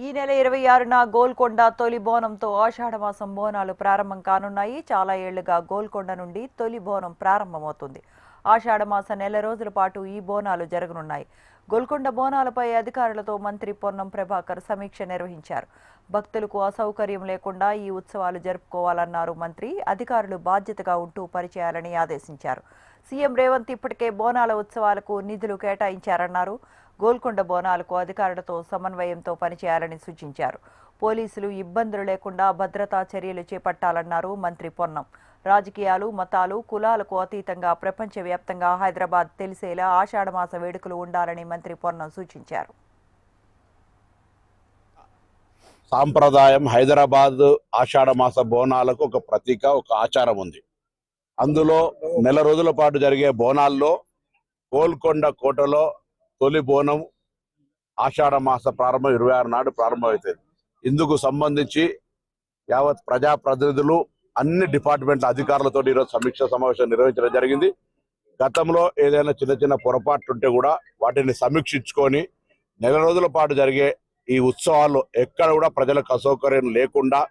ఈ నెల 26న గోల్కొండ తొలి బోనంతో ఆషాఢమాసం బోనాలు ప్రారంభం కానున్నాయి. చాలా ఏళ్లుగా గోల్కొండ నుండి తొలి బోనం ప్రారంభమవుతుంది. ఆషాఢమాస నెల రోజుల పాటు ఈ బోనాలు జరగనున్నాయి. గోల్కొండ బోనాలపై అధికారులతో మంత్రి పొన్నం ప్రభాకర్ సమీక్ష నిర్వహించారు. భక్తులకు అసౌకర్యం లేకుండా ఈ ఉత్సవాలు జరుపుకోవాలన్నారు మంత్రి. అధికారులు బాధ్యతగా ఉంటూ పనిచేయాలని ఆదేశించారు. సీఎం రేవంత్ ఇప్పటికే బోనాల ఉత్సవాలకు నిధులు కేటాయించారన్నారు. గోల్కొండ బోనాలకు అధికారులతో సమన్వయంతో పనిచేయాలని సూచించారు. పోలీసులు ఇబ్బందులు లేకుండా భద్రతా చర్యలు చేపట్టాలన్నారు మంత్రి పొన్నం. రాజకీయాలు, మతాలు, కులాలకు అతీతంగా ప్రపంచవ్యాప్తంగా హైదరాబాద్ తెలిసేలా ఆషాఢమాస వేడుకలు ఉండాలని మంత్రి పొన్నం సూచించారు. సాంప్రదాయం హైదరాబాద్ ఆషాఢమాస బోనాలకు ఒక ప్రతీక, ఒక ఆచారం ఉంది. అందులో నెల రోజుల పాటు జరిగే బోనాల్లో గోల్కొండ కోటలో తొలి బోనం ఆషాఢమాస ప్రారంభం 26 నాడు ప్రారంభమవుతుంది. ఇందుకు సంబంధించి యావత్ ప్రజాప్రతినిధులు అన్ని డిపార్ట్మెంట్ల అధికారులతో ఈరోజు సమీక్ష సమావేశం నిర్వహించడం జరిగింది. గతంలో ఏదైనా చిన్న చిన్న పొరపాట్లు ఉంటే కూడా వాటిని సమీక్షించుకొని నెల రోజుల పాటు జరిగే ఈ ఉత్సవాల్లో ఎక్కడ కూడా ప్రజలకు అసౌకర్యం లేకుండా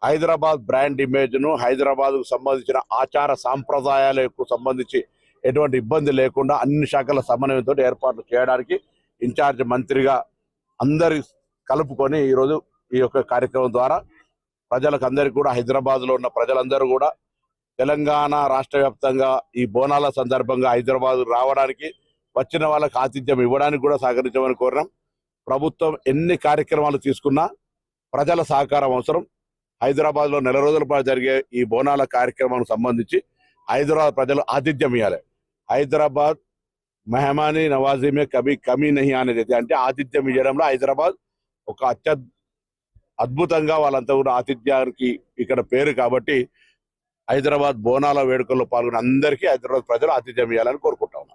హైదరాబాద్ బ్రాండ్ ఇమేజ్ను, హైదరాబాద్కు సంబంధించిన ఆచార సాంప్రదాయాలకు సంబంధించి ఎటువంటి ఇబ్బంది లేకుండా అన్ని శాఖల సమన్వయంతో ఏర్పాట్లు చేయడానికి ఇన్ఛార్జ్ మంత్రిగా అందరి కలుపుకొని ఈరోజు ఈ యొక్క కార్యక్రమం ద్వారా ప్రజలకు అందరికీ కూడా, హైదరాబాద్లో ఉన్న ప్రజలందరూ కూడా తెలంగాణ రాష్ట్ర వ్యాప్తంగా ఈ బోనాల సందర్భంగా హైదరాబాద్ రావడానికి, వచ్చిన వాళ్ళకి ఆతిథ్యం ఇవ్వడానికి కూడా సహకరించమని కోరినాం. ప్రభుత్వం ఎన్ని కార్యక్రమాలు తీసుకున్నా ప్రజల సహకారం అవసరం. హైదరాబాద్లో నెల రోజుల పాటు జరిగే ఈ బోనాల కార్యక్రమానికి సంబంధించి హైదరాబాద్ ప్రజలు ఆతిథ్యం ఇవ్వాలి. హైదరాబాద్ మెహమానీ నవాజీ మే కభీ కమీ నహీ అనేది అంటే ఆతిథ్యం ఇవ్వడంలో హైదరాబాద్ ఒక అద్భుతంగా వాళ్ళంతా కూడా ఆతిథ్యానికి ఇక్కడ పేరు. కాబట్టి హైదరాబాద్ బోనాల వేడుకల్లో పాల్గొన్న అందరికీ హైదరాబాద్ ప్రజలు ఆతిథ్యం ఇవ్వాలని కోరుకుంటాం.